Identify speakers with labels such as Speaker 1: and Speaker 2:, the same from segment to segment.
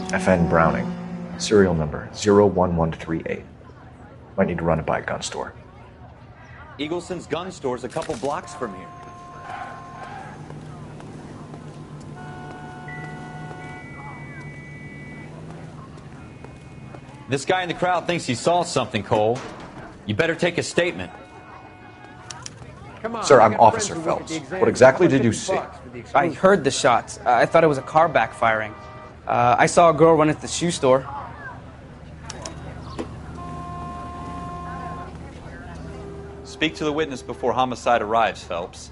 Speaker 1: FN Browning. Serial number 01138. Might need to run it by a gun store.
Speaker 2: Eagleson's gun store's a couple blocks from here. This guy in the crowd thinks he saw something, Cole. You better take a statement.
Speaker 3: Come on,
Speaker 1: Sir, I'm Officer Phelps. What exactly did you see?
Speaker 4: I heard the shots. I thought it was a car backfiring. I saw a girl run at the shoe store.
Speaker 2: Speak to the witness before homicide arrives, Phelps.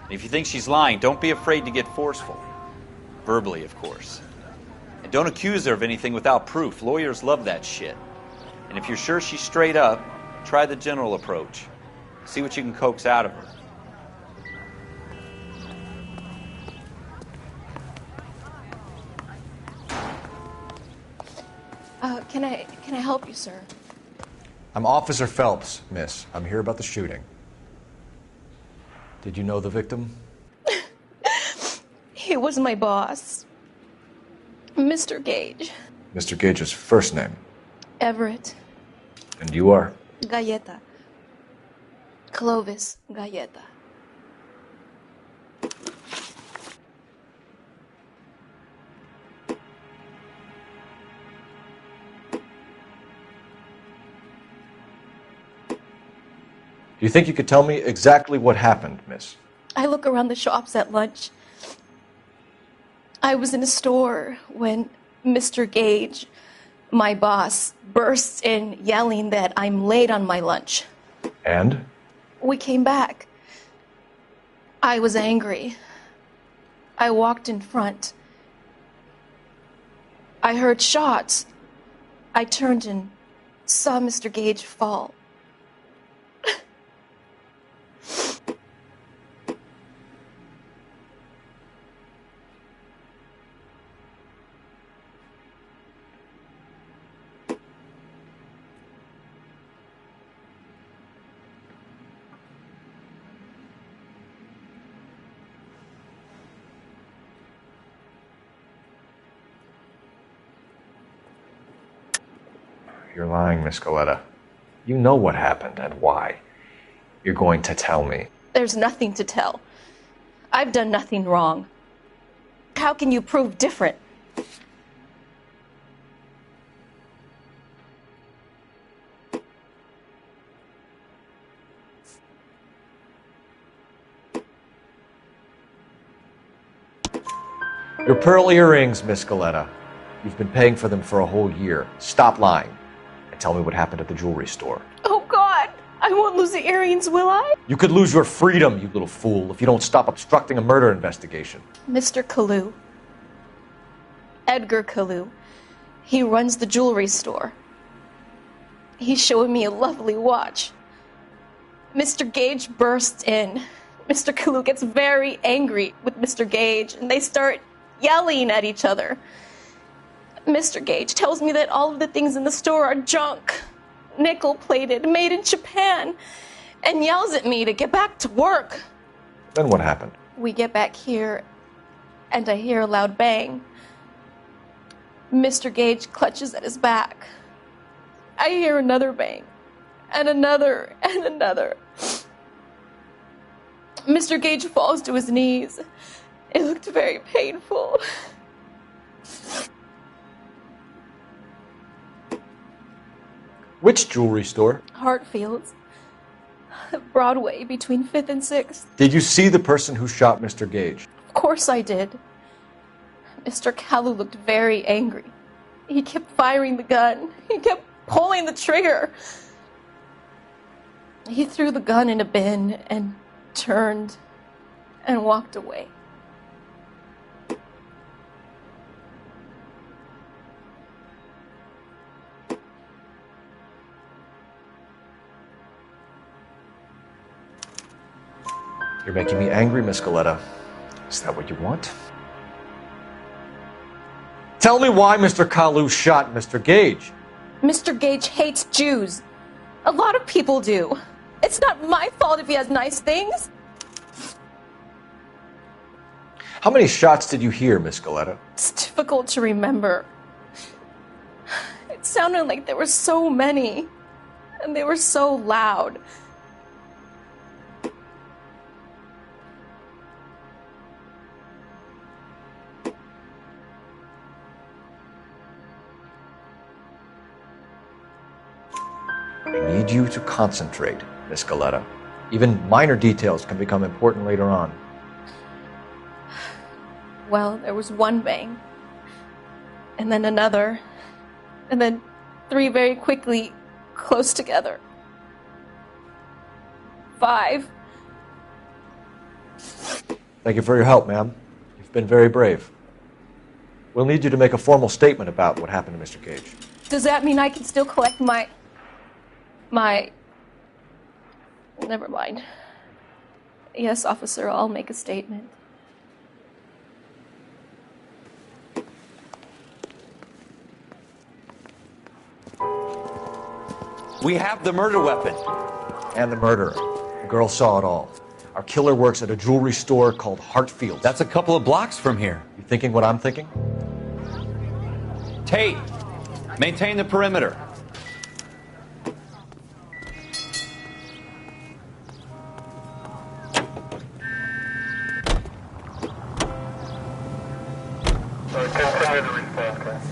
Speaker 2: And if you think she's lying, don't be afraid to get forceful. Verbally, of course. And don't accuse her of anything without proof. Lawyers love that shit. And if you're sure she's straight up, try the general approach. See what you can coax out of her.
Speaker 5: Can I help you, sir?
Speaker 1: I'm Officer Phelps, miss. I'm here about the shooting. Did you know the victim?
Speaker 5: He was my boss, Mr. Gage.
Speaker 1: Mr. Gage's first name.
Speaker 5: Everett.
Speaker 1: And you are?
Speaker 5: Galleta. Clovis Galleta.
Speaker 1: Do you think you could tell me exactly what happened, miss?
Speaker 5: I look around the shops at lunch. I was in a store when Mr. Gage, my boss, bursts in yelling that I'm late on my lunch.
Speaker 1: And?
Speaker 5: We came back. I was angry. I walked in front. I heard shots. I turned and saw Mr. Gage fall.
Speaker 1: You're lying, Miss Galleta. You know what happened and why. You're going to tell me.
Speaker 5: There's nothing to tell. I've done nothing wrong. How can you prove different?
Speaker 1: Your pearl earrings, Miss Galleta. You've been paying for them for a whole year. Stop lying and tell me what happened at the jewelry store.
Speaker 5: Oh, God! I won't lose the earrings, will I?
Speaker 1: You could lose your freedom, you little fool, if you don't stop obstructing a murder investigation.
Speaker 5: Mr. Kalu. Edgar Kalu. He runs the jewelry store. He's showing me a lovely watch. Mr. Gage bursts in. Mr. Kalu gets very angry with Mr. Gage, and they start yelling at each other. Mr. Gage tells me that all of the things in the store are junk, nickel-plated, made in Japan, and yells at me to get back to work.
Speaker 1: Then what happened?
Speaker 5: We get back here, and I hear a loud bang. Mr. Gage clutches at his back. I hear another bang, and another, and another. Mr. Gage falls to his knees. It looked very painful.
Speaker 1: Which jewelry store?
Speaker 5: Hartfield's. Broadway, between 5th and 6th.
Speaker 1: Did you see the person who shot Mr. Gage?
Speaker 5: Of course I did. Mr. Kalu looked very angry. He kept firing the gun. He kept pulling the trigger. He threw the gun in a bin and turned and walked away.
Speaker 1: You're making me angry, Miss Galleta. Is that what you want? Tell me why Mr. Kalu shot Mr. Gage.
Speaker 5: Mr. Gage hates Jews. A lot of people do. It's not my fault if he has nice things.
Speaker 1: How many shots did you hear, Miss Galleta?
Speaker 5: It's difficult to remember. It sounded like there were so many, and they were so loud.
Speaker 1: I need you to concentrate, Miss Galetta. Even minor details can become important later on.
Speaker 5: Well, there was one bang, and then another, and then 3 very quickly, close together. 5.
Speaker 1: Thank you for your help, ma'am. You've been very brave. We'll need you to make a formal statement about what happened to Mr. Gage.
Speaker 5: Does that mean I can still collect my... Never mind. Yes, officer, I'll make a statement.
Speaker 2: We have the murder weapon.
Speaker 1: And the murderer. The girl saw it all. Our killer works at a jewelry store called Hartfield's.
Speaker 2: That's a couple of blocks from here.
Speaker 1: You thinking what I'm thinking?
Speaker 2: Tate, maintain the perimeter.
Speaker 6: Continue the response.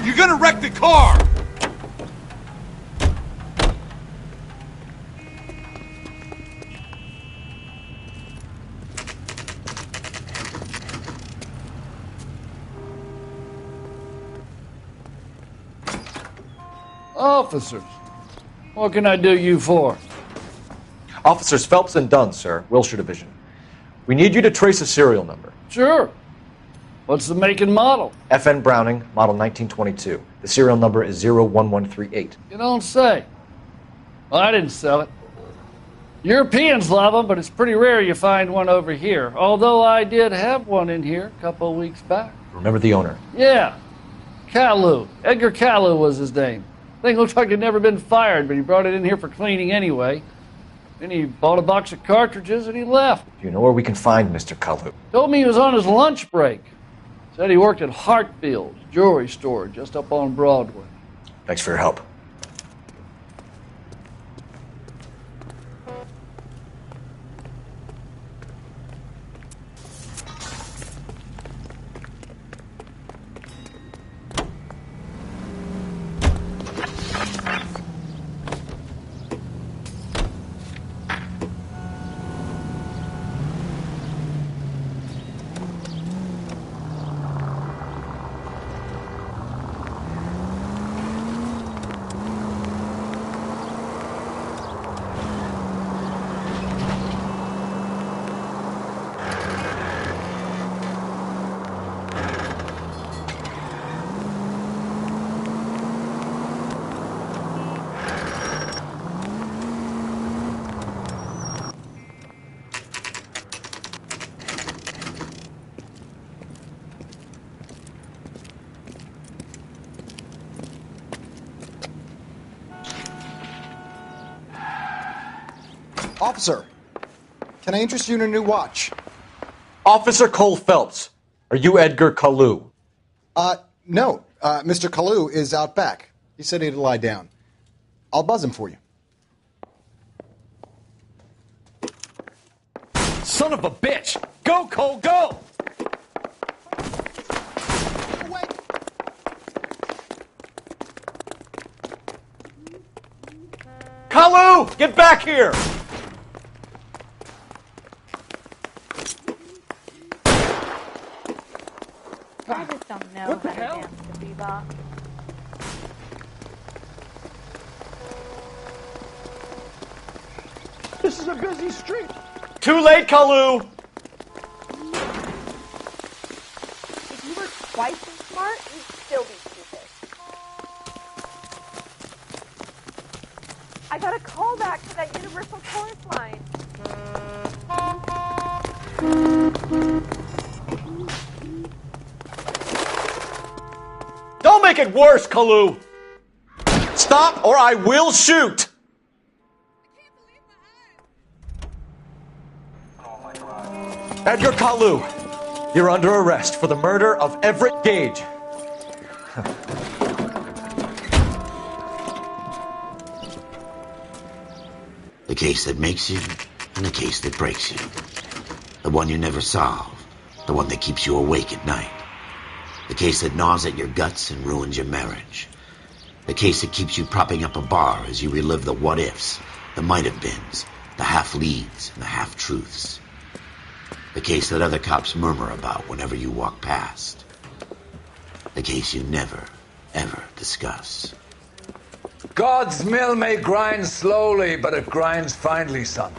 Speaker 7: You're gonna wreck the car!
Speaker 3: Officers, what can I do you for?
Speaker 1: Officers Phelps and Dunn, sir, Wilshire Division. We need you to trace a serial number.
Speaker 3: Sure. What's the make and model?
Speaker 1: FN Browning, model 1922. The serial number is 01138.
Speaker 3: You don't say. Well, I didn't sell it. Europeans love them, but it's pretty rare you find one over here. Although I did have one in here a couple of weeks back.
Speaker 1: Remember the owner?
Speaker 3: Yeah. Caillou. Edgar Caillou was his name. Thing looked like he'd never been fired, but he brought it in here for cleaning anyway. Then he bought a box of cartridges and he left.
Speaker 1: Do you know where we can find Mr. Kalu?
Speaker 3: Told me he was on his lunch break. Said he worked at Hartfield's jewelry store just up on Broadway.
Speaker 1: Thanks for your help.
Speaker 8: Officer, can I interest you in a new watch?
Speaker 1: Officer Cole Phelps, are you Edgar Kalu?
Speaker 8: No. Mr. Kalu is out back. He said he'd lie down. I'll buzz him for you.
Speaker 2: Son of a bitch! Go, Cole, go!
Speaker 1: Kalu! Get back here!
Speaker 9: I just don't know how to dance the bebop.
Speaker 7: This is a busy street.
Speaker 1: Too late, Kalu!
Speaker 9: If you were twice as smart, you'd still be stupid. I got a call back to that universal chorus line.
Speaker 1: Don't make it worse, Kalu! Stop or I will shoot! Edgar Kalu, you're under arrest for the murder of Everett Gage.
Speaker 10: The case that makes you and the case that breaks you. The one you never solve. The one that keeps you awake at night. The case that gnaws at your guts and ruins your marriage. The case that keeps you propping up a bar as you relive the what-ifs, the might-have-beens, the half-leads, and the half-truths. The case that other cops murmur about whenever you walk past. The case you never, ever discuss.
Speaker 11: God's mill may grind slowly, but it grinds finely, son.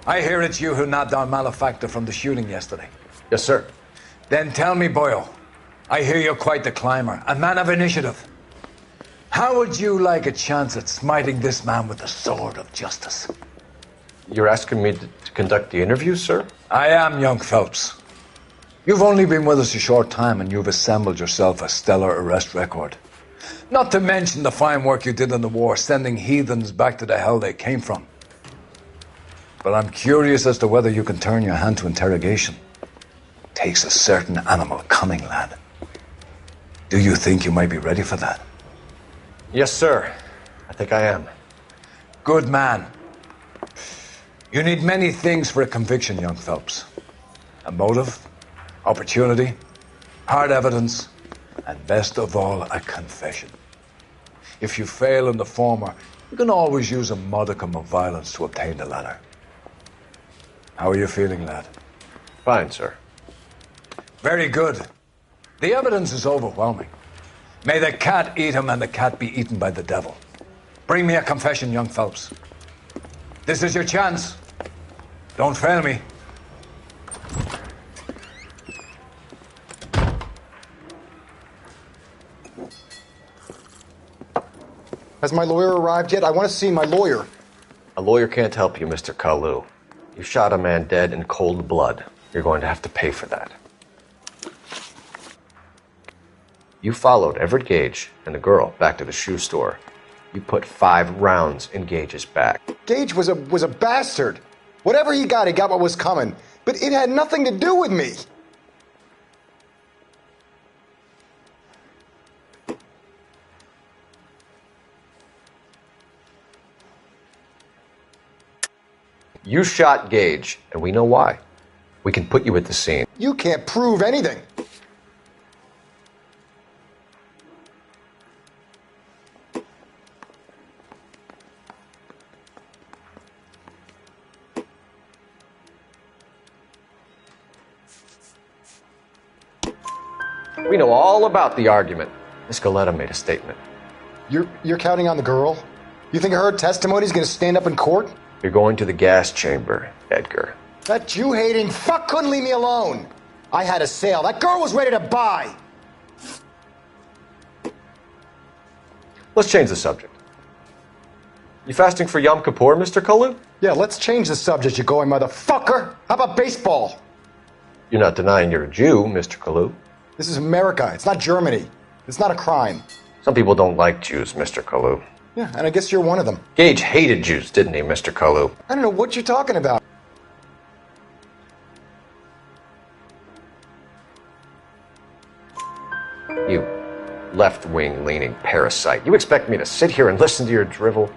Speaker 11: I hear it's you who nabbed our malefactor from the shooting yesterday.
Speaker 1: Yes, sir.
Speaker 11: Then tell me, Boyle, I hear you're quite the climber, a man of initiative. How would you like a chance at smiting this man with the sword of justice?
Speaker 1: You're asking me to conduct the interview, sir?
Speaker 11: I am, young Phelps. You've only been with us a short time and you've assembled yourself a stellar arrest record. Not to mention the fine work you did in the war, sending heathens back to the hell they came from. But I'm curious as to whether you can turn your hand to interrogation. Takes a certain animal cunning, lad. Do you think you might be ready for that?
Speaker 1: Yes, sir. I think I am.
Speaker 11: Good man. You need many things for a conviction, young Phelps. A motive, opportunity, hard evidence, and best of all, a confession. If you fail in the former, you can always use a modicum of violence to obtain the latter. How are you feeling, lad?
Speaker 1: Fine, sir.
Speaker 11: Very good. The evidence is overwhelming. May the cat eat him and the cat be eaten by the devil. Bring me a confession, young Phelps. This is your chance. Don't fail me.
Speaker 8: Has my lawyer arrived yet? I want to see my lawyer.
Speaker 1: A lawyer can't help you, Mr. Kalu. You shot a man dead in cold blood. You're going to have to pay for that. You followed Everett Gage and the girl back to the shoe store. You put 5 rounds in Gage's back.
Speaker 8: Gage was a bastard. Whatever he got what was coming. But it had nothing to do with me.
Speaker 1: You shot Gage, and we know why. We can put you at the scene.
Speaker 8: You can't prove anything.
Speaker 1: We know all about the argument. Miss Galetta made a statement.
Speaker 8: You're counting on the girl? You think her testimony is going to stand up in court?
Speaker 1: You're going to the gas chamber, Edgar.
Speaker 8: That Jew-hating fuck couldn't leave me alone. I had a sale. That girl was ready to buy.
Speaker 1: Let's change the subject. You fasting for Yom Kippur, Mr. Kalu?
Speaker 8: Yeah, let's change the subject, you going motherfucker. How about baseball?
Speaker 1: You're not denying you're a Jew, Mr. Kalu.
Speaker 8: This is America. It's not Germany. It's not a crime.
Speaker 1: Some people don't like Jews, Mr. Kalu.
Speaker 8: Yeah, and I guess you're one of them.
Speaker 1: Gage hated Jews, didn't he, Mr. Kalu?
Speaker 8: I don't know what you're talking about.
Speaker 1: You left-wing leaning parasite. You expect me to sit here and listen to your drivel?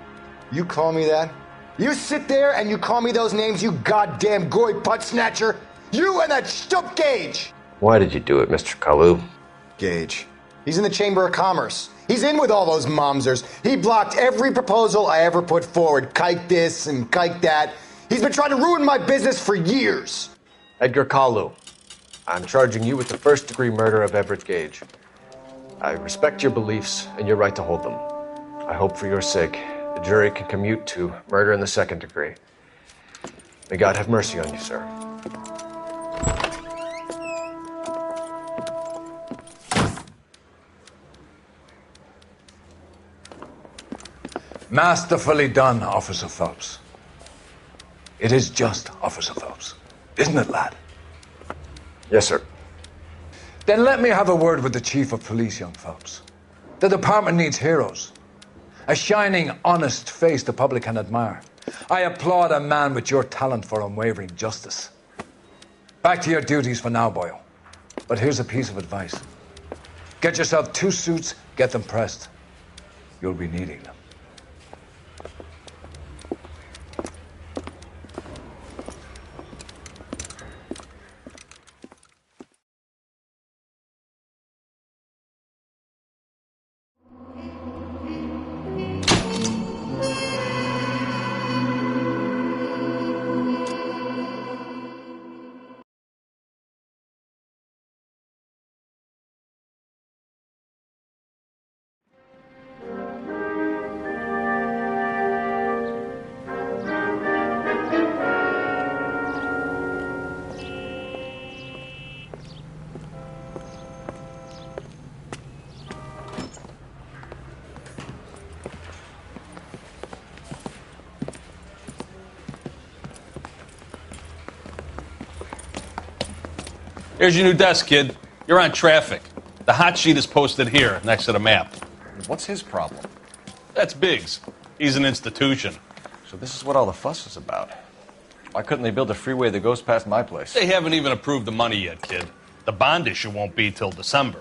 Speaker 8: You call me that? You sit there and you call me those names, you goddamn goy putt snatcher? You and that stup Gage!
Speaker 1: Why did you do it, Mr. Kalu?
Speaker 8: Gage. He's in the Chamber of Commerce. He's in with all those momsers. He blocked every proposal I ever put forward. Kike this and kike that. He's been trying to ruin my business for years.
Speaker 1: Edgar Kalu, I'm charging you with the first-degree murder of Everett Gage. I respect your beliefs and your right to hold them. I hope for your sake the jury can commute to murder in the second degree. May God have mercy on you, sir.
Speaker 11: Masterfully done, Officer Phelps. It is just Officer Phelps. Isn't it, lad?
Speaker 1: Yes, sir.
Speaker 11: Then let me have a word with the Chief of Police, young Phelps. The department needs heroes. A shining, honest face the public can admire. I applaud a man with your talent for unwavering justice. Back to your duties for now, boyo. But here's a piece of advice. Get yourself 2 suits, get them pressed. You'll be needing them.
Speaker 7: Here's your new desk, kid. You're on traffic. The hot sheet is posted here, next to the map.
Speaker 1: What's his problem?
Speaker 7: That's Biggs. He's an institution.
Speaker 1: So this is what all the fuss is about. Why couldn't they build a freeway that goes past my place?
Speaker 7: They haven't even approved the money yet, kid. The bond issue won't be till December.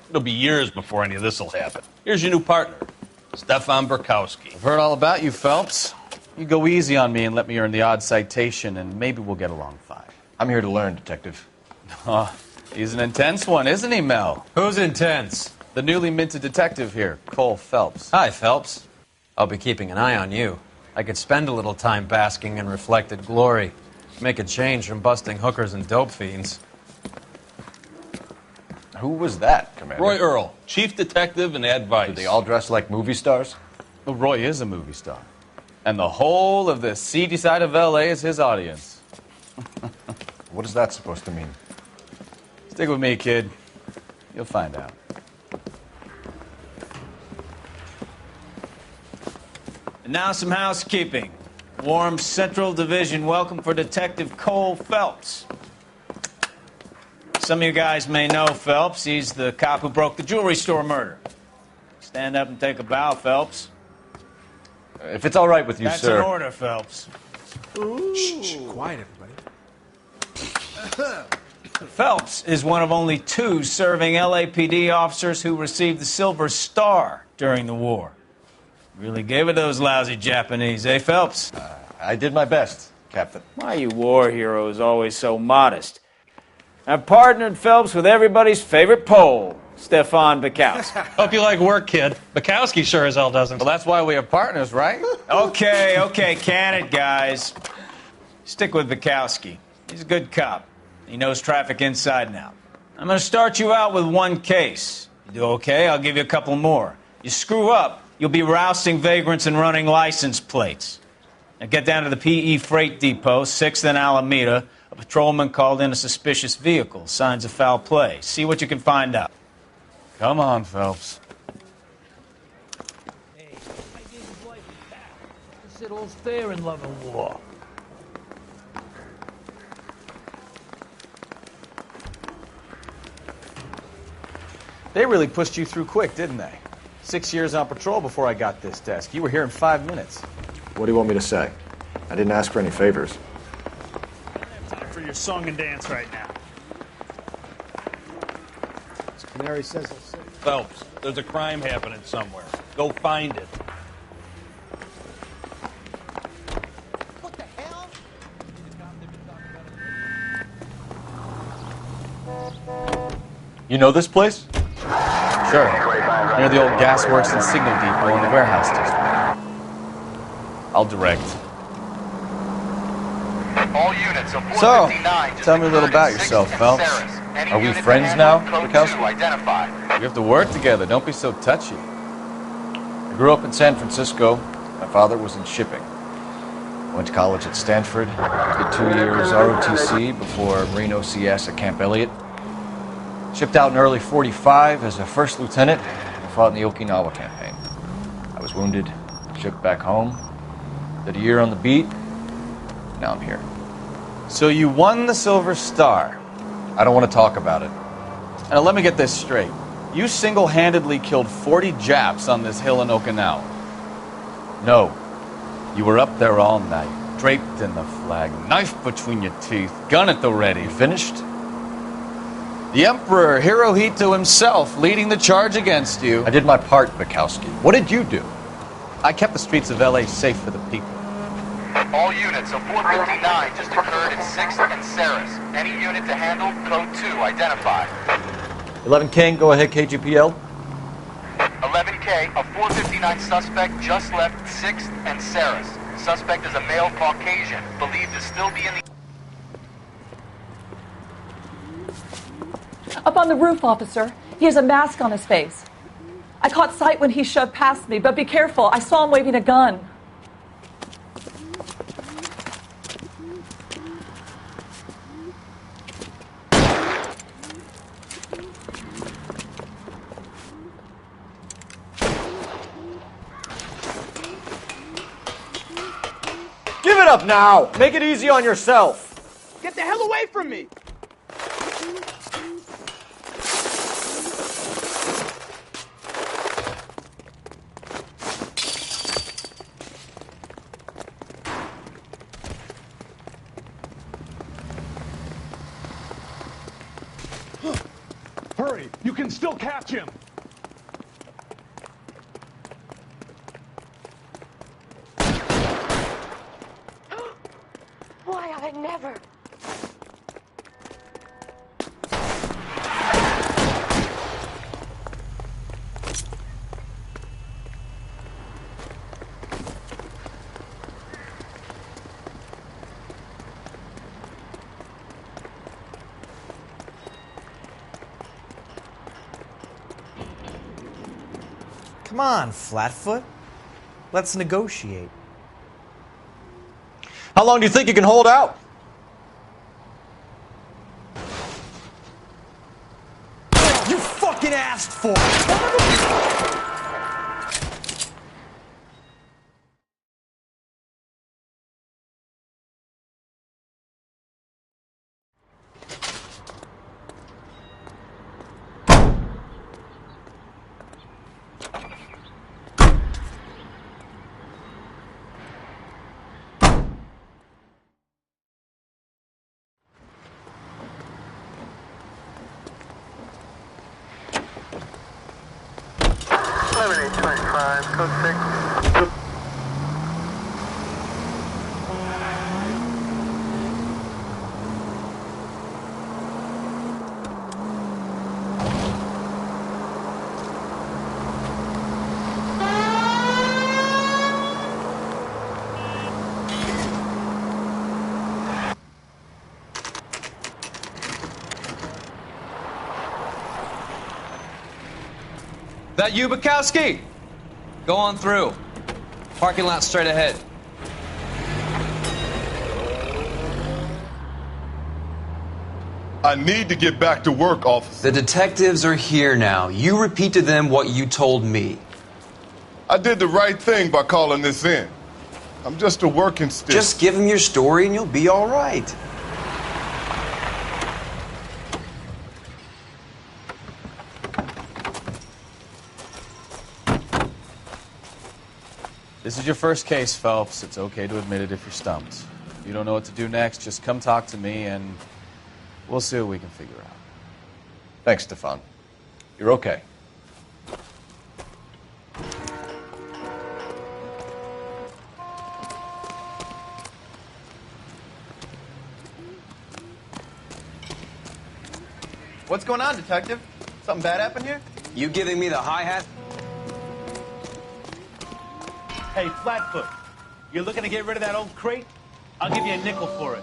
Speaker 7: It'll be years before any of this will happen. Here's your new partner, Stefan Burkowski.
Speaker 2: I've heard all about you, Phelps. You go easy on me and let me earn the odd citation, and maybe we'll get along fine.
Speaker 1: I'm here to learn, Detective.
Speaker 2: Oh, he's an intense one, isn't he, Mel?
Speaker 12: Who's intense?
Speaker 2: The newly minted detective here, Cole Phelps.
Speaker 12: Hi, Phelps. I'll be keeping an eye on you. I could spend a little time basking in reflected glory. Make a change from busting hookers and dope fiends.
Speaker 1: Who was that, Commander?
Speaker 7: Roy Earl, chief detective and advice.
Speaker 1: Do they all dress like movie stars?
Speaker 2: Well, Roy is a movie star. And the whole of the seedy side of L.A. is his audience.
Speaker 1: What is that supposed to mean?
Speaker 2: Stick with me, kid. You'll find out.
Speaker 13: And now some housekeeping. Warm Central Division welcome for Detective Cole Phelps. Some of you guys may know Phelps. He's the cop who broke the jewelry store murder. Stand up and take a bow, Phelps.
Speaker 1: If it's all right with you,
Speaker 13: That's
Speaker 1: sir.
Speaker 13: That's an order, Phelps.
Speaker 14: Shh, quiet, everybody.
Speaker 13: Phelps is one of only 2 serving LAPD officers who received the Silver Star during the war. Really gave it those lousy Japanese, eh, Phelps?
Speaker 1: I did my best, Captain.
Speaker 13: Why, you war heroes always so modest. I've partnered Phelps with everybody's favorite Pole, Stefan Bukowski.
Speaker 15: Hope you like work, kid. Bukowski sure as hell doesn't.
Speaker 2: Well, that's why we have partners, right?
Speaker 13: Okay, can it, guys. Stick with Bukowski. He's a good cop. He knows traffic inside and out. I'm going to start you out with 1 case. You do okay, I'll give you a couple more. You screw up, you'll be rousting vagrants and running license plates. Now get down to the PE Freight Depot, 6th and Alameda. A patrolman called in a suspicious vehicle. Signs of foul play. See what you can find out.
Speaker 2: Come on, Phelps.
Speaker 3: Hey, I gave his life back. He said all's fair in love and war.
Speaker 2: They really pushed you through quick, didn't they? 6 years on patrol before I got this desk. You were here in 5 minutes.
Speaker 1: What do you want me to say? I didn't ask for any favors.
Speaker 15: I don't have time for your song and dance right now.
Speaker 14: Canary says he'll say.
Speaker 7: Phelps, there's a crime happening somewhere. Go find it.
Speaker 14: What the hell?
Speaker 1: You know this place?
Speaker 2: Sure. Near the old gasworks and signal depot in the warehouse district. I'll direct.
Speaker 16: All units of
Speaker 2: So,
Speaker 16: 459
Speaker 2: tell me a little about yourself, Phelps. Are we friends now, Bukowski? We have to work together. Don't be so touchy. I grew up in San Francisco. My father was in shipping. I went to college at Stanford. Did 2 years ROTC before Marine OCS at Camp Elliott. Shipped out in early '45 as a first lieutenant and fought in the Okinawa campaign. I was wounded, shipped back home, did a year on the beat. Now I'm here. So you won the Silver Star. I don't want to talk about it. Now let me get this straight. You single-handedly killed 40 Japs on this hill in Okinawa. No. You were up there all night, draped in the flag, knife between your teeth, gun at the ready. Finished? The Emperor Hirohito himself leading the charge against you. I did my part, Bukowski. What did you do? I kept the streets of LA safe for the people.
Speaker 16: All units of 459 just occurred in 6th and Saris. Any unit to handle, code 2, identify.
Speaker 1: 11 King, go ahead, KGPL.
Speaker 16: 11K, a 459 suspect just left 6th and Saris. Suspect is a male Caucasian, believed to still be in the...
Speaker 17: Up on the roof, officer. He has a mask on his face. I caught sight when he shoved past me, but be careful. I saw him waving a gun.
Speaker 1: Give it up now! Make it easy on yourself!
Speaker 14: Get the hell away from me!
Speaker 18: Hurry! You can still catch him!
Speaker 9: Why, I never.
Speaker 19: Come on, Flatfoot. Let's negotiate.
Speaker 1: How long do you think you can hold out?
Speaker 19: You fucking asked for it!
Speaker 6: Code 6.
Speaker 12: That you, Bukowski? Go on through. Parking lot straight ahead.
Speaker 20: I need to get back to work, officer.
Speaker 21: The detectives are here now. You repeat to them what you told me.
Speaker 20: I did the right thing by calling this in. I'm just a working stick.
Speaker 21: Just give them your story and you'll be all right.
Speaker 2: This is your first case, Phelps. It's okay to admit it if you're stumped. If you don't know what to do next, just come talk to me and we'll see what we can figure out.
Speaker 1: Thanks, Stefan. You're okay.
Speaker 22: What's going on, Detective? Something bad happened here?
Speaker 21: You giving me the hi-hat?
Speaker 18: Hey, Flatfoot, you're looking to get rid of that old crate? I'll give you a nickel for it.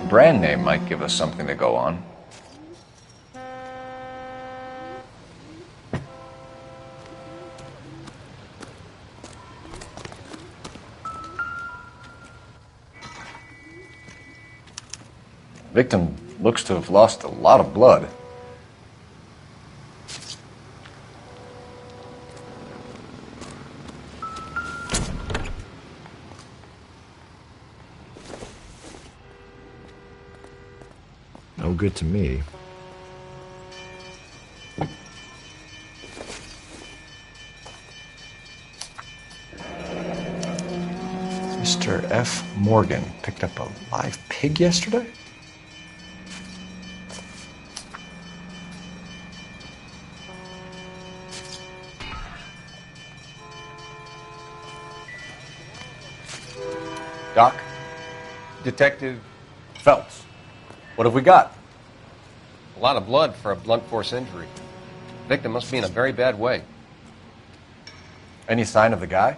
Speaker 1: Brand name might give us something to go on. Victim looks to have lost a lot of blood. No good to me. Mr. F. Morgan picked up a live pig yesterday? Doc?
Speaker 22: Detective
Speaker 1: Phelps. What have we got?
Speaker 22: A lot of blood for a blunt force injury. Victim must be in a very bad way.
Speaker 1: Any sign of the guy?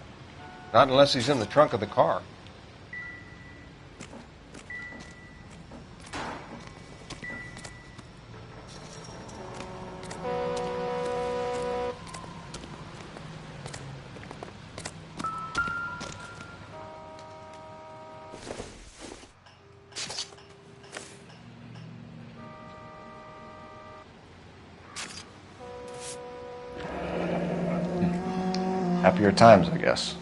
Speaker 22: Not unless he's in the trunk of the car.
Speaker 1: Happier times, I guess.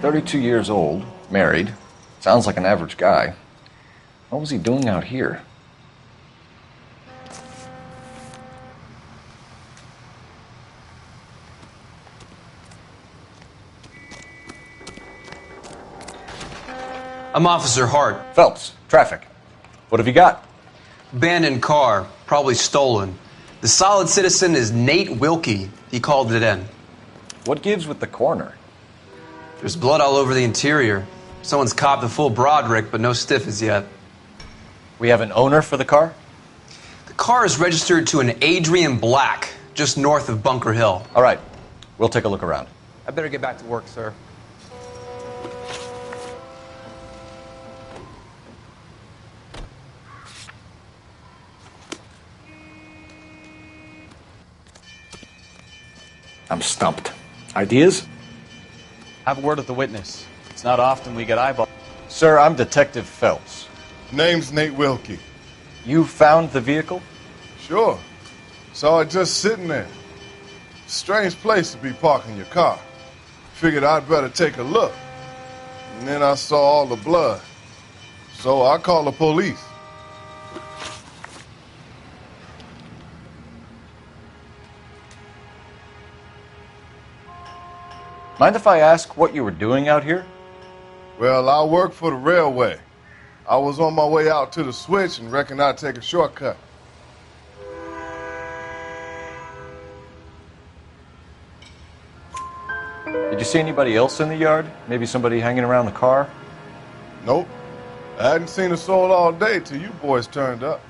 Speaker 1: "32 years old, married. Sounds like an average guy. What was he doing out here?"
Speaker 21: I'm Officer Hart.
Speaker 1: Phelps, traffic. What have you got?
Speaker 21: Abandoned car, probably stolen. The solid citizen is Nate Wilkie. He called it in.
Speaker 1: What gives with the coroner?
Speaker 21: There's blood all over the interior. Someone's copped the full Broderick, but no stiff as yet.
Speaker 1: We have an owner for the car?
Speaker 21: The car is registered to an Adrian Black, just north of Bunker Hill.
Speaker 1: All right. We'll take a look around.
Speaker 4: I better get back to work, sir.
Speaker 1: I'm stumped. Ideas?
Speaker 2: Have a word with the witness. It's not often we get eyeball.
Speaker 1: Sir, I'm Detective Phelps.
Speaker 20: Name's Nate Wilkie.
Speaker 1: You found the vehicle?
Speaker 20: Sure. Saw it just sitting there. Strange place to be parking your car. Figured I'd better take a look. And then I saw all the blood. So I called the police.
Speaker 1: Mind if I ask what you were doing out here?
Speaker 20: Well, I work for the railway. I was on my way out to the switch and reckoned I'd take a shortcut.
Speaker 1: Did you see anybody else in the yard? Maybe somebody hanging around the car?
Speaker 20: Nope. I hadn't seen a soul all day till you boys turned up.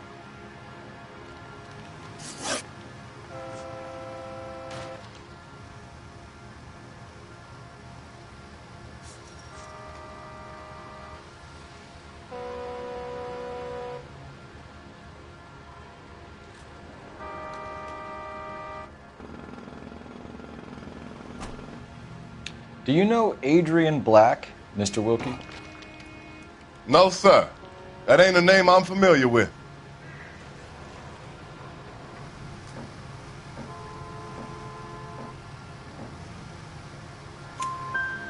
Speaker 1: Do you know Adrian Black, Mr. Wilkie?
Speaker 20: No, sir. That ain't a name I'm familiar with.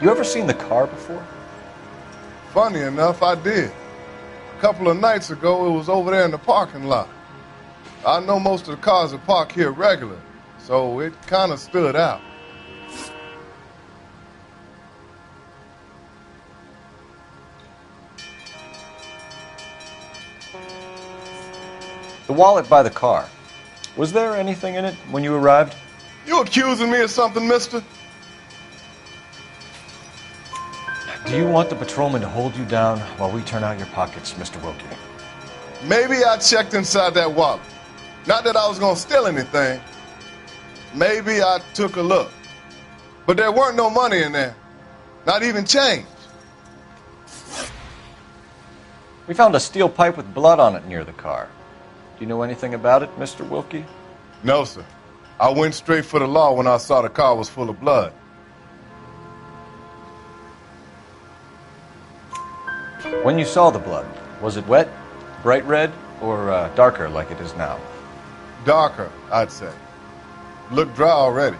Speaker 1: You ever seen the car before?
Speaker 20: Funny enough, I did. A couple of nights ago, it was over there in the parking lot. I know most of the cars are parked here regular, so it kind of stood out.
Speaker 1: The wallet by the car. Was there anything in it when you arrived?
Speaker 20: You accusing me of something, mister?
Speaker 1: Do you want the patrolman to hold you down while we turn out your pockets, Mr. Wilkie?
Speaker 20: Maybe I checked inside that wallet. Not that I was gonna steal anything. Maybe I took a look. But there weren't no money in there. Not even change.
Speaker 1: We found a steel pipe with blood on it near the car. Do you know anything about it, Mr. Wilkie?
Speaker 20: No, sir. I went straight for the law when I saw the car was full of blood.
Speaker 1: When you saw the blood, was it wet, bright red, or darker like it is now?
Speaker 20: Darker, I'd say. Looked dry already.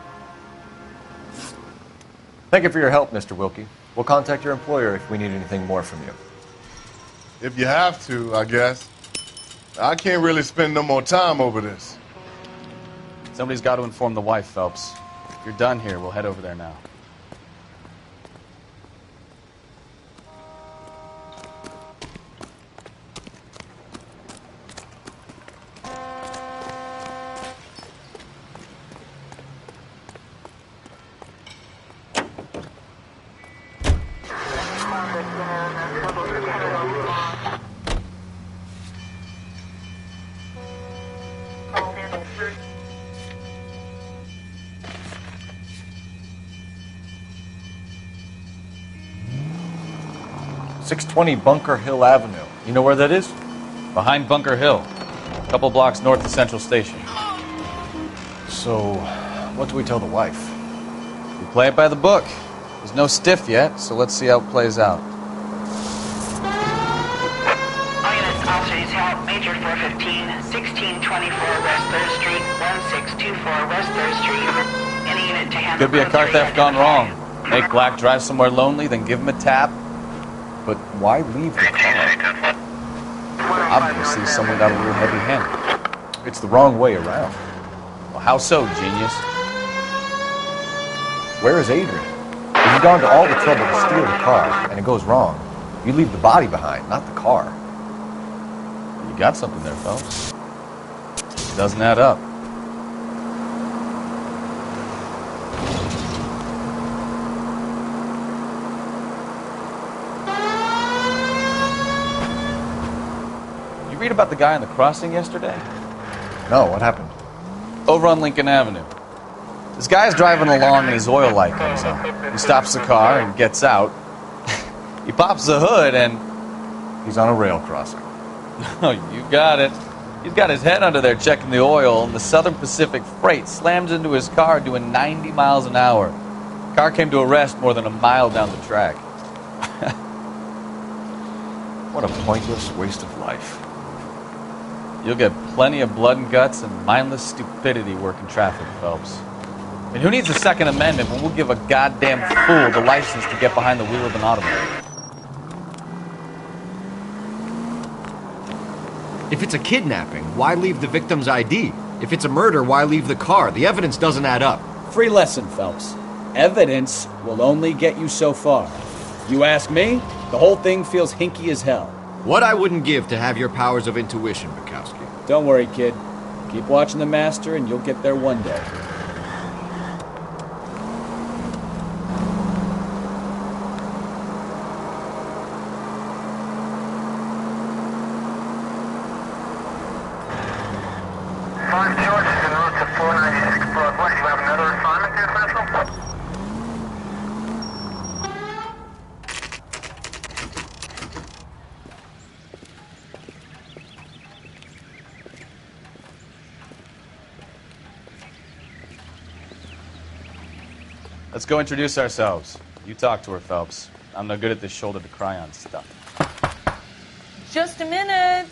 Speaker 1: Thank you for your help, Mr. Wilkie. We'll contact your employer if we need anything more from you.
Speaker 20: If you have to, I guess. I can't really spend no more time over this.
Speaker 2: Somebody's got to inform the wife, Phelps. If you're done here, we'll head over there now.
Speaker 1: .620 Bunker Hill Avenue. You know where that is?
Speaker 2: Behind Bunker Hill. A couple blocks north of Central Station.
Speaker 1: So, what do we tell the wife?
Speaker 2: We play it by the book. There's no stiff yet, so let's see how it plays out.
Speaker 5: All units, officers help. Major 415, 1624 West 3rd Street, 1624 West 3rd Street. Any unit to handle.
Speaker 2: Could be a car theft gone wrong. Make Black drive somewhere lonely, then give him a tap.
Speaker 1: But why leave the car?
Speaker 2: Obviously, someone got a little heavy-handed.
Speaker 1: It's the wrong way around.
Speaker 2: Well, how so, genius?
Speaker 1: Where is Adrian? If you've gone to all the trouble to steal the car, and it goes wrong, you leave the body behind, not the car.
Speaker 2: You got something there, Phelps. It doesn't add up. Read about the guy on the crossing yesterday?
Speaker 1: No, what happened?
Speaker 2: Over on Lincoln Avenue. This guy's driving along and his oil light comes on. He stops the car and gets out. He pops the hood and...
Speaker 1: He's on a rail crossing.
Speaker 2: Oh, you got it. He's got his head under there checking the oil, and the Southern Pacific Freight slams into his car doing 90 miles an hour. The car came to a rest more than a mile down the track.
Speaker 1: What a pointless waste of life.
Speaker 2: You'll get plenty of blood and guts and mindless stupidity working traffic, Phelps. And who needs a Second Amendment when we'll give a goddamn fool the license to get behind the wheel of an automobile?
Speaker 10: If it's a kidnapping, why leave the victim's ID? If it's a murder, why leave the car? The evidence doesn't add up.
Speaker 23: Free lesson, Phelps. Evidence will only get you so far. You ask me, the whole thing feels hinky as hell.
Speaker 10: What I wouldn't give to have your powers of intuition, Bukowski.
Speaker 23: Don't worry, kid. Keep watching the master and you'll get there one day.
Speaker 6: Five George is en route to 496 Broadway. You have another assignment there, Central?
Speaker 2: Let's go introduce ourselves. You talk to her, Phelps. I'm no good at this shoulder to cry on stuff.
Speaker 17: Just a minute.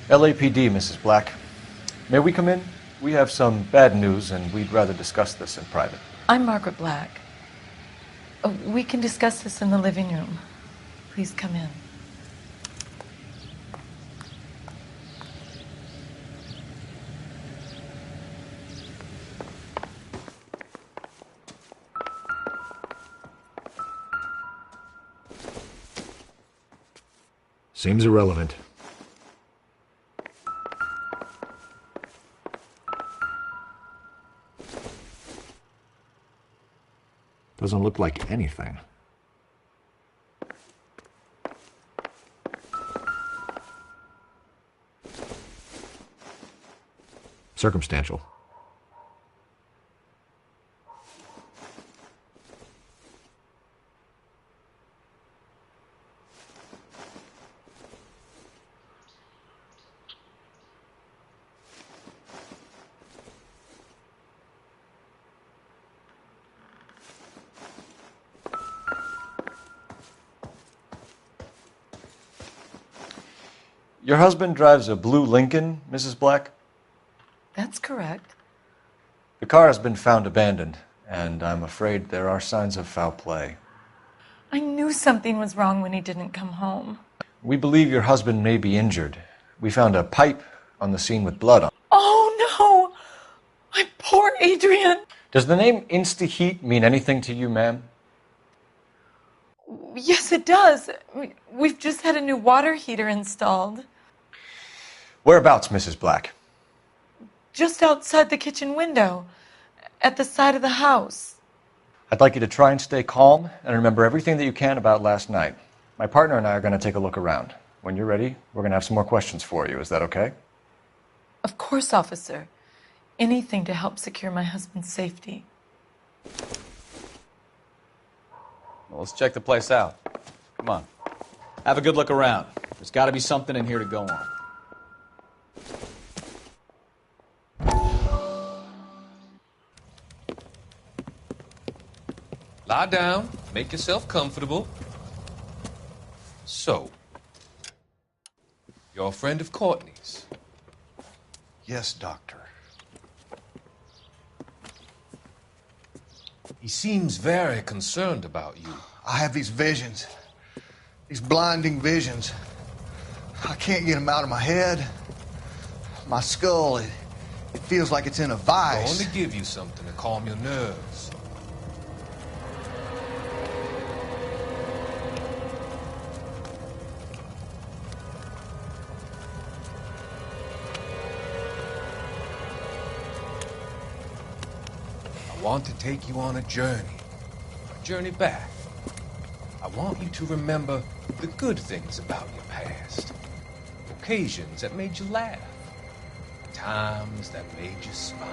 Speaker 1: LAPD, Mrs. Black. May we come in? We have some bad news, and we'd rather discuss this in private.
Speaker 17: I'm Margaret Black. We can discuss this in the living room. Please come in.
Speaker 10: Seems irrelevant. Doesn't look like anything. Circumstantial.
Speaker 1: Your husband drives a blue Lincoln, Mrs. Black?
Speaker 17: That's correct.
Speaker 1: The car has been found abandoned, and I'm afraid there are signs of foul play.
Speaker 17: I knew something was wrong when he didn't come home.
Speaker 1: We believe your husband may be injured. We found a pipe on the scene with blood on it.
Speaker 17: Oh no! My poor Adrian!
Speaker 1: Does the name Insta-Heat mean anything to you, ma'am?
Speaker 17: Yes, it does. We've just had a new water heater installed.
Speaker 1: Whereabouts, Mrs. Black?
Speaker 17: Just outside the kitchen window, at the side of the house.
Speaker 1: I'd like you to try and stay calm and remember everything that you can about last night. My partner and I are going to take a look around. When you're ready, we're going to have some more questions for you. Is that okay?
Speaker 17: Of course, officer. Anything to help secure my husband's safety.
Speaker 2: Well, let's check the place out. Come on. Have a good look around. There's got to be something in here to go on.
Speaker 8: Lie down. Make yourself comfortable. So, you're a friend of Courtney's?
Speaker 11: Yes, Doctor.
Speaker 8: He seems very concerned about you.
Speaker 11: I have these visions. These blinding visions. I can't get them out of my head. My skull, it feels like it's in a vice.
Speaker 8: I'm going to give you something to calm your nerves. I want to take you on a journey back. I want you to remember the good things about your past, occasions that made you laugh, times that made you smile.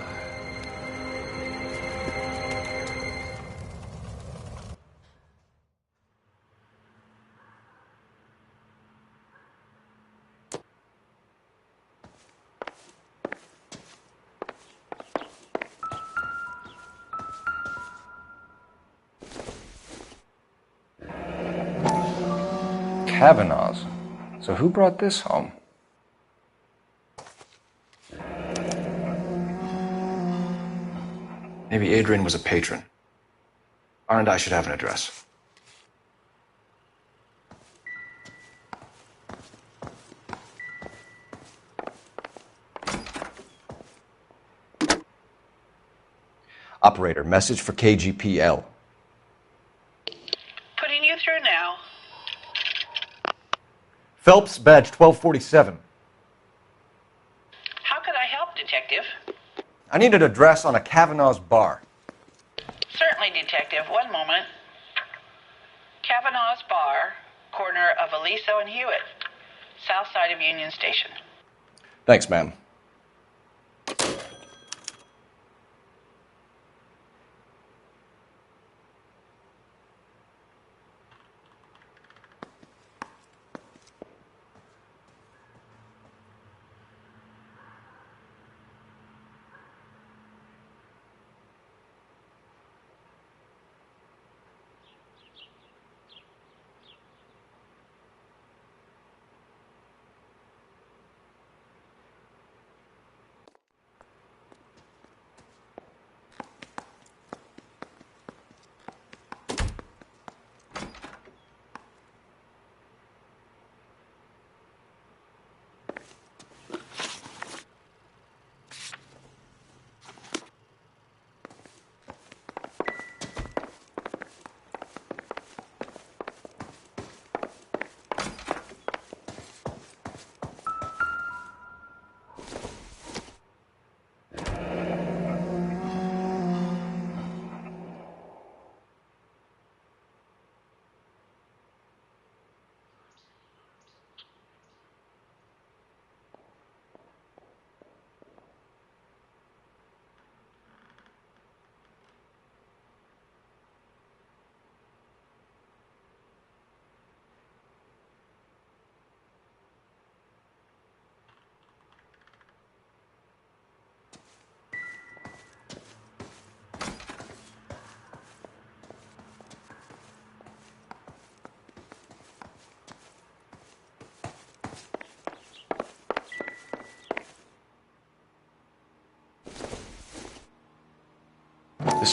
Speaker 1: Kavanaugh's. So who brought this home? Maybe Adrian was a patron. R&I should have an address. Operator, message for KGPL.
Speaker 5: Putting you through now.
Speaker 1: Phelps, badge 1247.
Speaker 5: How could I help, Detective?
Speaker 1: I need an address on a Kavanaugh's bar.
Speaker 5: Certainly, Detective. One moment. Kavanaugh's Bar, corner of Aliso and Hewitt, south side of Union Station.
Speaker 1: Thanks, ma'am.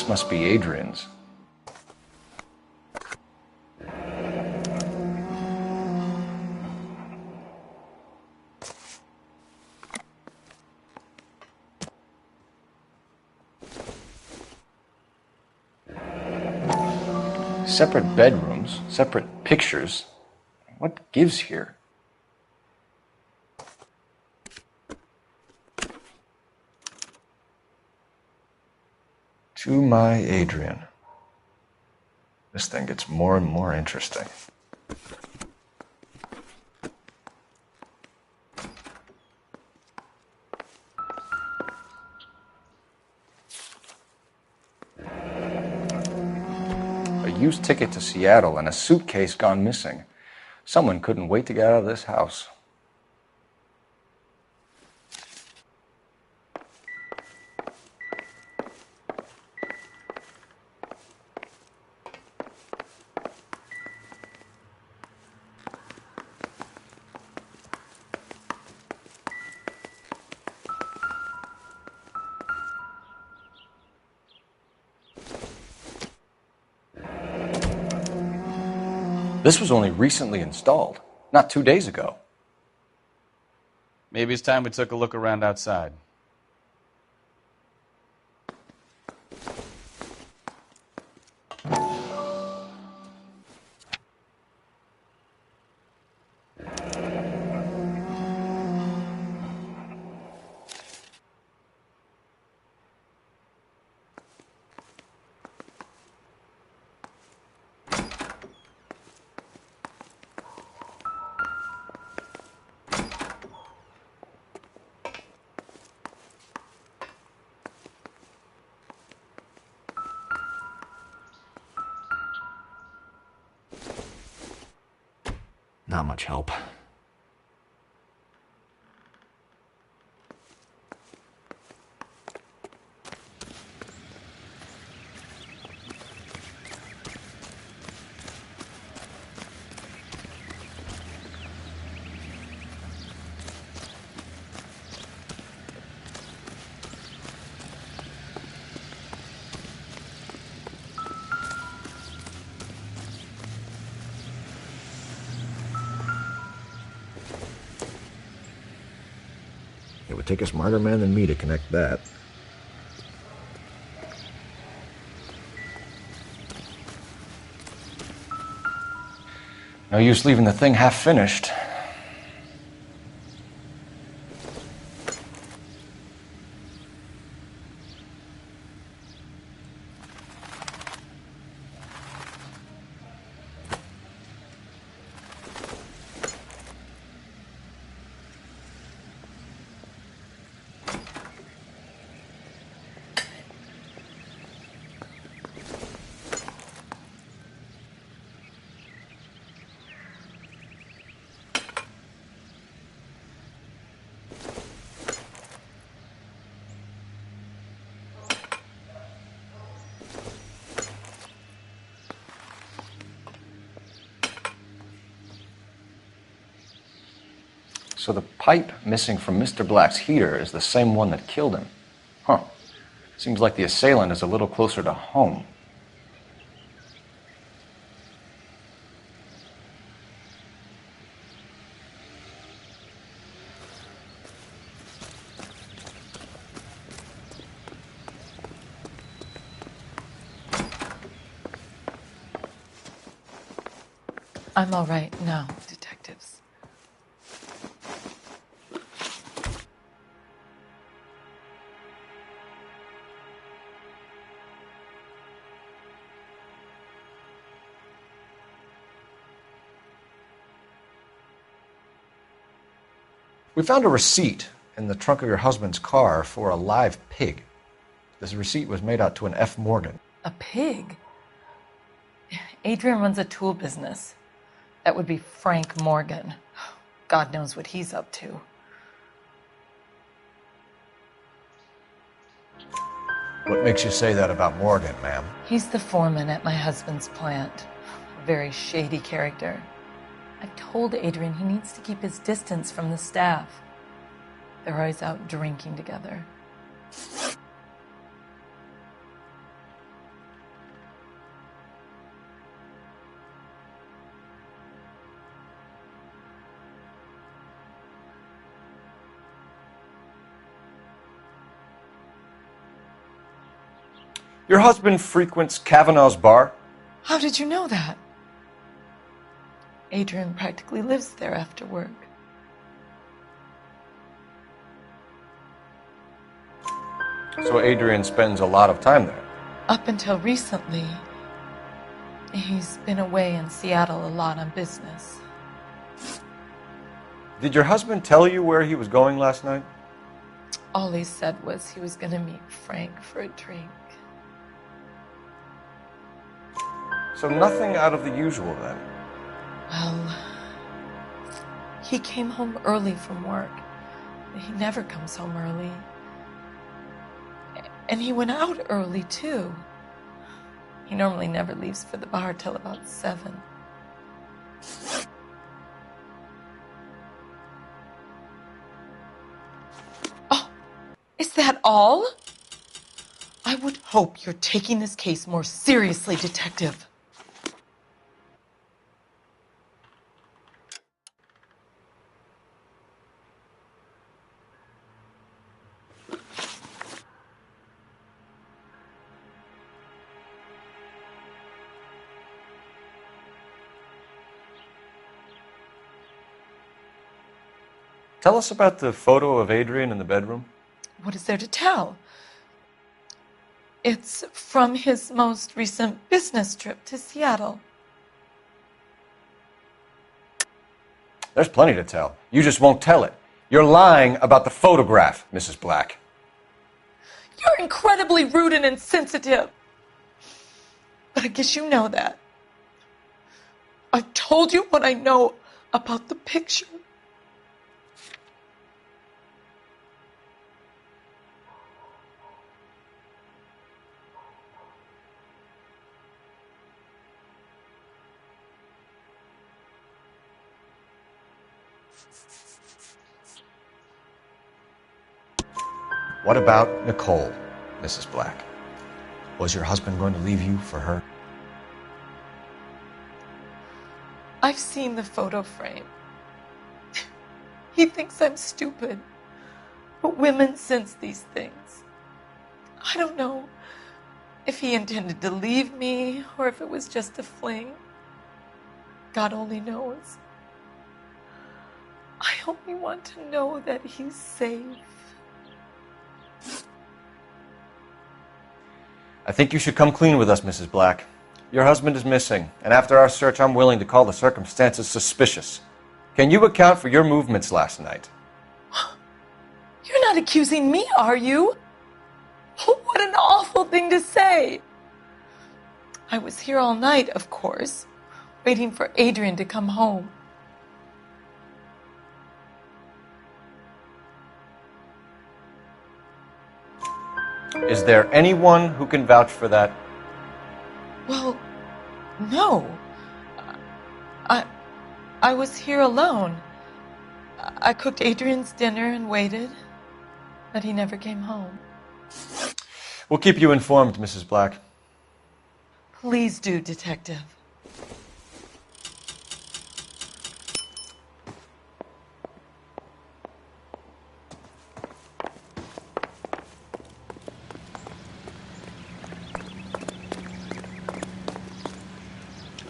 Speaker 3: This must be Adrian's. Separate bedrooms, separate pictures. What gives here? To my Adrian. This thing gets more and more interesting. A used ticket to Seattle and a suitcase gone missing. Someone couldn't wait to get out of this house. This was only recently installed, not 2 days ago.
Speaker 23: Maybe it's time we took a look around outside.
Speaker 10: Not much help. It would take a smarter man than me to connect that.
Speaker 3: No use leaving the thing half finished. So the pipe missing from Mr. Black's heater is the same one that killed him. Huh. Seems like the assailant is a little closer to home.
Speaker 17: I'm all right now, detectives.
Speaker 3: We found a receipt in the trunk of your husband's car for a live pig. This receipt was made out to an F. Morgan.
Speaker 17: A pig? Adrian runs a tool business. That would be Frank Morgan. God knows what he's up to.
Speaker 3: What makes you say that about Morgan, ma'am?
Speaker 17: He's the foreman at my husband's plant. A very shady character. I've told Adrian he needs to keep his distance from the staff. They're always out drinking together.
Speaker 3: Your husband frequents Kavanaugh's bar?
Speaker 17: How did you know that? Adrian practically lives there after work.
Speaker 3: So Adrian spends a lot of time there.
Speaker 17: Up until recently, he's been away in Seattle a lot on business.
Speaker 3: Did your husband tell you where he was going last night?
Speaker 17: All he said was he was going to meet Frank for a drink.
Speaker 3: So nothing out of the usual then?
Speaker 17: Well, he came home early from work. He never comes home early. And he went out early, too. He normally never leaves for the bar till about 7. Oh, is that all? I would hope you're taking this case more seriously, Detective.
Speaker 3: Tell us about the photo of Adrian in the bedroom.
Speaker 17: What is there to tell? It's from his most recent business trip to Seattle.
Speaker 3: There's plenty to tell. You just won't tell it. You're lying about the photograph, Mrs. Black.
Speaker 17: You're incredibly rude and insensitive. But I guess you know that. I've told you what I know about the picture.
Speaker 3: What about Nicole, Mrs. Black? Was your husband going to leave you for her?
Speaker 17: I've seen the photo frame. He thinks I'm stupid. But women sense these things. I don't know if he intended to leave me or if it was just a fling. God only knows. I only want to know that he's safe.
Speaker 3: I think you should come clean with us, Mrs. Black. Your husband is missing, and after our search, I'm willing to call the circumstances suspicious. Can you account for your movements last night?
Speaker 17: You're not accusing me, are you? What an awful thing to say. I was here all night, of course, waiting for Adrian to come home.
Speaker 3: Is there anyone who can vouch for that?
Speaker 17: Well, no. I was here alone. I cooked Adrian's dinner and waited, but he never came home.
Speaker 3: We'll keep you informed, Mrs. Black.
Speaker 17: Please do, Detective.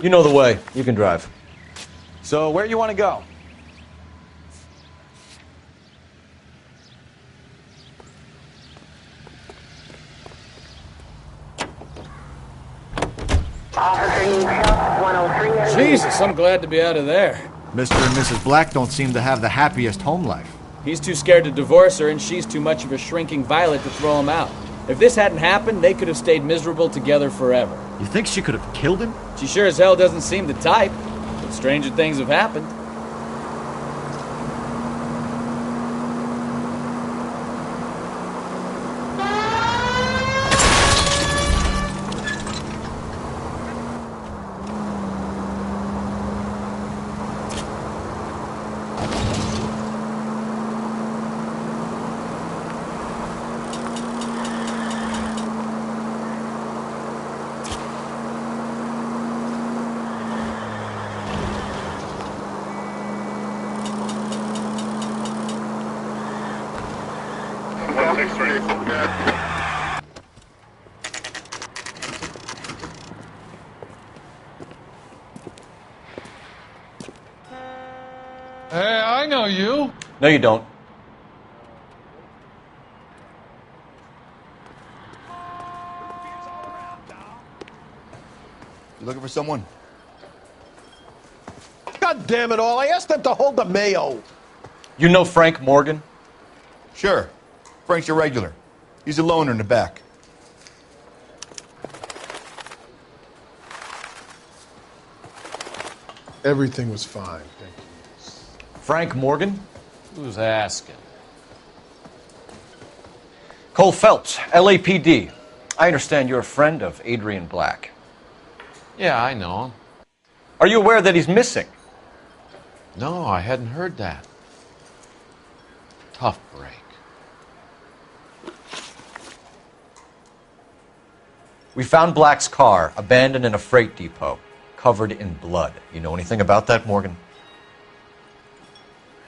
Speaker 3: You know the way. You can drive.
Speaker 19: So, where you want to go?
Speaker 23: Jesus, I'm glad to be out of there.
Speaker 10: Mr. and Mrs. Black don't seem to have the happiest home life.
Speaker 23: He's too scared to divorce her, and she's too much of a shrinking violet to throw him out. If this hadn't happened, they could have stayed miserable together forever.
Speaker 10: You think she could have killed him?
Speaker 23: She sure as hell doesn't seem the type, but stranger things have happened.
Speaker 20: you.
Speaker 3: No, you don't.
Speaker 11: You looking for someone?
Speaker 14: God damn it all, I asked them to hold the mayo.
Speaker 3: You know Frank Morgan?
Speaker 11: Sure. Frank's a regular. He's a loner in the back.
Speaker 14: Everything was fine, thank you.
Speaker 3: Frank Morgan?
Speaker 12: Who's asking?
Speaker 3: Cole Phelps, LAPD. I understand you're a friend of Adrian Black.
Speaker 12: Yeah, I know him.
Speaker 3: Are you aware that he's missing?
Speaker 12: No, I hadn't heard that. Tough break.
Speaker 3: We found Black's car abandoned in a freight depot, covered in blood. You know anything about that, Morgan?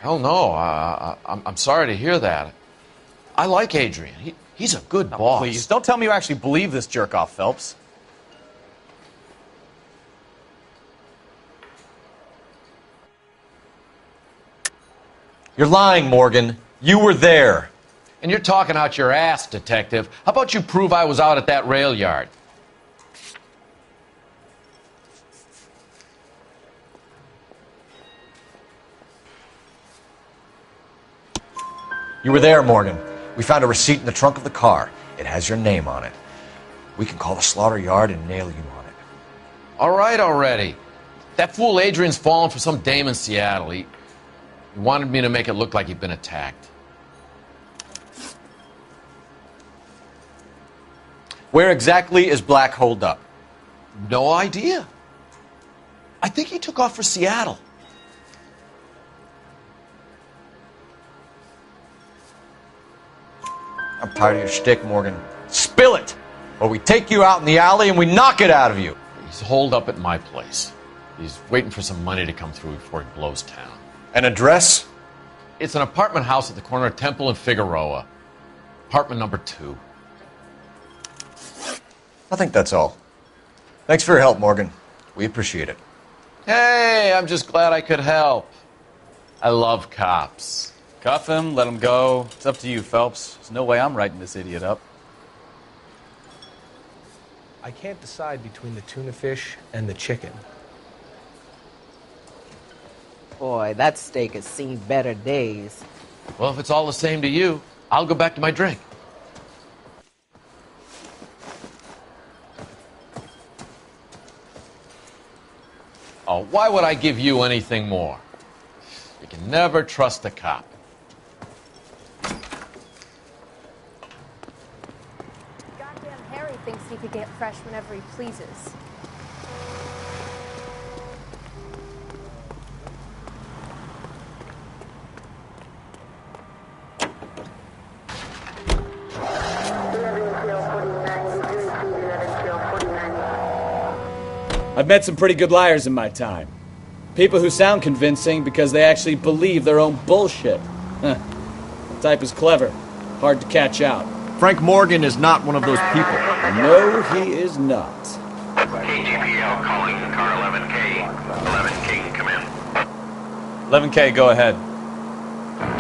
Speaker 12: Hell no. I'm sorry to hear that. I like Adrian. He's a good boss.
Speaker 19: Please, don't tell me you actually believe this jerk-off, Phelps.
Speaker 3: You're lying, Morgan. You were there.
Speaker 12: And you're talking out your ass, detective. How about you prove I was out at that rail yard?
Speaker 3: You were there, Morgan. We found a receipt in the trunk of the car. It has your name on it. We can call the slaughter yard and nail you on it.
Speaker 12: All right already. That fool Adrian's fallen for some dame in Seattle. He wanted me to make it look like he'd been attacked.
Speaker 3: Where exactly is Black holed up?
Speaker 12: No idea. I think he took off for Seattle.
Speaker 3: I'm tired of your shtick, Morgan. Spill it! Or we take you out in the alley and we knock it out of you.
Speaker 12: He's holed up at my place. He's waiting for some money to come through before he blows town.
Speaker 3: An address?
Speaker 12: It's an apartment house at the corner of Temple and Figueroa. Apartment number 2.
Speaker 3: I think that's all. Thanks for your help, Morgan. We appreciate it.
Speaker 12: Hey, I'm just glad I could help. I love cops.
Speaker 19: Cuff him, let him go. It's up to you, Phelps. There's no way I'm writing this idiot up.
Speaker 7: I can't decide between the tuna fish and the chicken.
Speaker 13: Boy, that steak has seen better days.
Speaker 12: Well, if it's all the same to you, I'll go back to my drink. Oh, why would I give you anything more? You can never trust a cop.
Speaker 15: Goddamn Harry thinks he could get fresh whenever he pleases.
Speaker 23: I've met some pretty good liars in my time. People who sound convincing because they actually believe their own bullshit. Huh. The type is clever, hard to catch out.
Speaker 10: Frank Morgan is not one of those people.
Speaker 23: No, he is not.
Speaker 16: KGPL calling car 11K. 11K, come in.
Speaker 19: 11K, go ahead.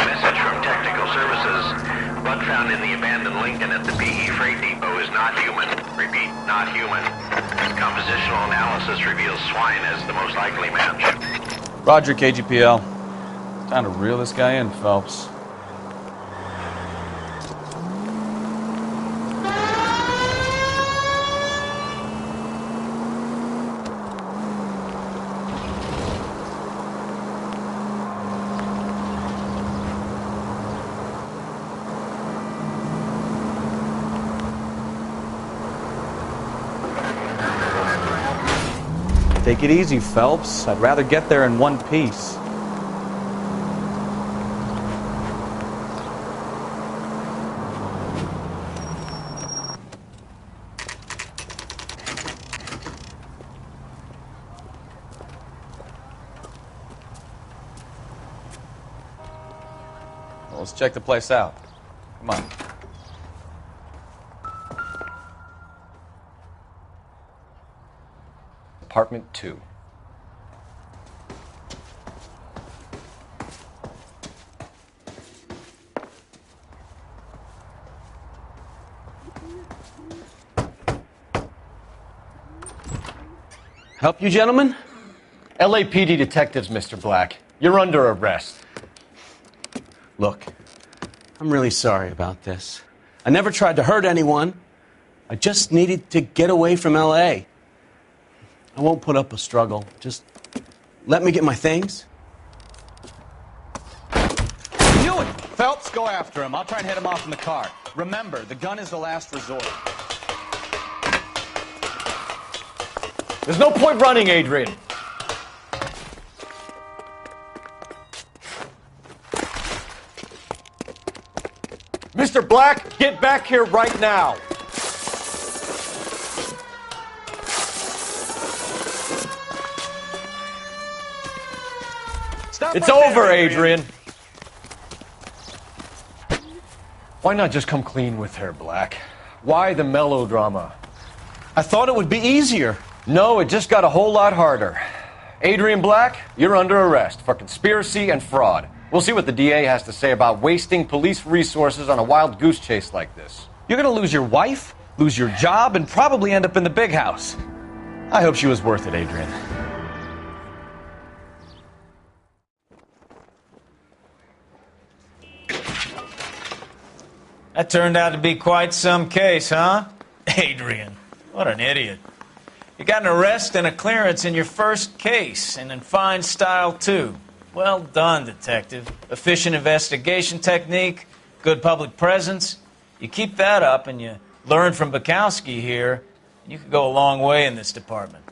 Speaker 16: Message from Technical Services. Blood found in the abandoned Lincoln at the PE Freight Depot is not human. Repeat, not human. Compositional analysis reveals swine as the most likely match.
Speaker 19: Roger, KGPL. Time to reel this guy in, Phelps. Take it easy, Phelps. I'd rather get there in one piece. Well, let's check the place out. Come on.
Speaker 3: Apartment 2.
Speaker 9: Help you, gentlemen?
Speaker 3: LAPD detectives, Mr. Black. You're under arrest.
Speaker 9: Look, I'm really sorry about this. I never tried to hurt anyone. I just needed to get away from L.A. I won't put up a struggle. Just let me get my things.
Speaker 23: Do it! Phelps, go after him. I'll try and head him off in the car. Remember, the gun is the last resort.
Speaker 3: There's no point running, Adrian. Mr. Black, get back here right now.
Speaker 23: Stop
Speaker 3: It's
Speaker 23: right
Speaker 3: over,
Speaker 23: there,
Speaker 3: Adrian. Why not just come clean with her, Black? Why the melodrama?
Speaker 9: I thought it would be easier.
Speaker 3: No, it just got a whole lot harder. Adrian Black, you're under arrest for conspiracy and fraud. We'll see what the DA has to say about wasting police resources on a wild goose chase like this.
Speaker 2: You're going to lose your wife, lose your job, and probably end up in the big house. I hope she was worth it, Adrian.
Speaker 18: That turned out to be quite some case, huh? Adrian, what an idiot. You got an arrest and a clearance in your first case, and in fine style, too. Well done, detective. Efficient investigation technique, good public presence. You keep that up and you learn from Bukowski here, and you could go a long way in this department.